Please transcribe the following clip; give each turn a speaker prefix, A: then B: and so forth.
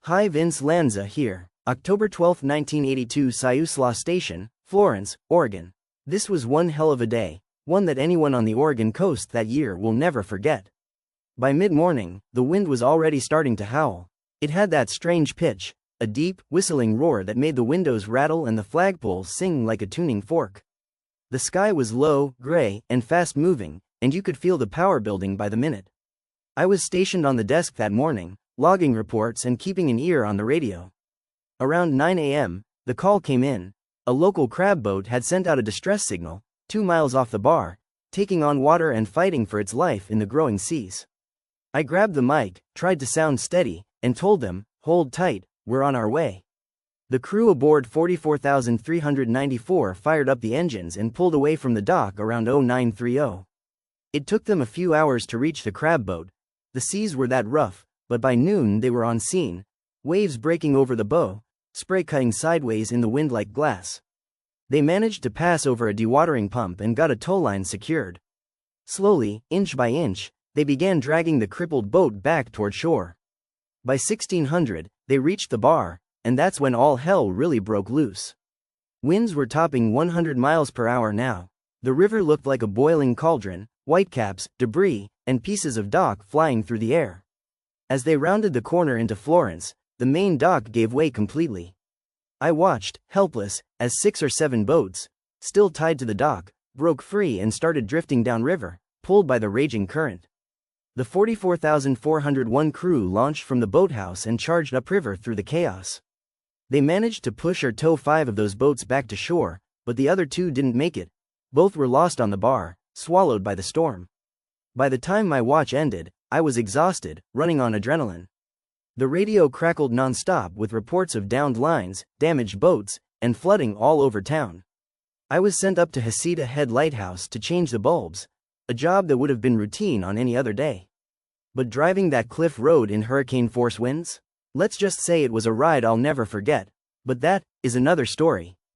A: Hi, Vince Lanza here. October 12, 1982, Siuslaw Station, Florence, Oregon. This was one hell of a day, one that anyone on the Oregon coast that year will never forget. By mid-morning, the wind was already starting to howl. It had that strange pitch, a deep, whistling roar that made the windows rattle and the flagpoles sing like a tuning fork. The sky was low, gray, and fast-moving, and you could feel the power building by the minute. I was stationed on the desk that morning, logging reports and keeping an ear on the radio. Around 9 a.m., the call came in. A local crab boat had sent out a distress signal, 2 miles off the bar, taking on water and fighting for its life in the growing seas. I grabbed the mic, tried to sound steady, and told them, "Hold tight, we're on our way." The crew aboard 44,394 fired up the engines and pulled away from the dock around 0930. It took them a few hours to reach the crab boat. The seas were that rough, but by noon they were on scene, waves breaking over the bow, spray cutting sideways in the wind like glass. They managed to pass over a dewatering pump and got a tow line secured. Slowly, inch by inch, they began dragging the crippled boat back toward shore. By 1600, they reached the bar, and that's when all hell really broke loose. Winds were topping 100 miles per hour now. The river looked like a boiling cauldron, whitecaps, debris, and pieces of dock flying through the air. As they rounded the corner into Florence, the main dock gave way completely. I watched, helpless, as 6 or 7 boats, still tied to the dock, broke free and started drifting downriver, pulled by the raging current. The 44,401 crew launched from the boathouse and charged upriver through the chaos. They managed to push or tow 5 of those boats back to shore, but the other 2 didn't make it. Both were lost on the bar, swallowed by the storm. By the time my watch ended, I was exhausted, running on adrenaline. The radio crackled non-stop with reports of downed lines, damaged boats, and flooding all over town. I was sent up to Heceta Head Lighthouse to change the bulbs, a job that would have been routine on any other day. But driving that cliff road in hurricane-force winds? Let's just say it was a ride I'll never forget. But that is another story.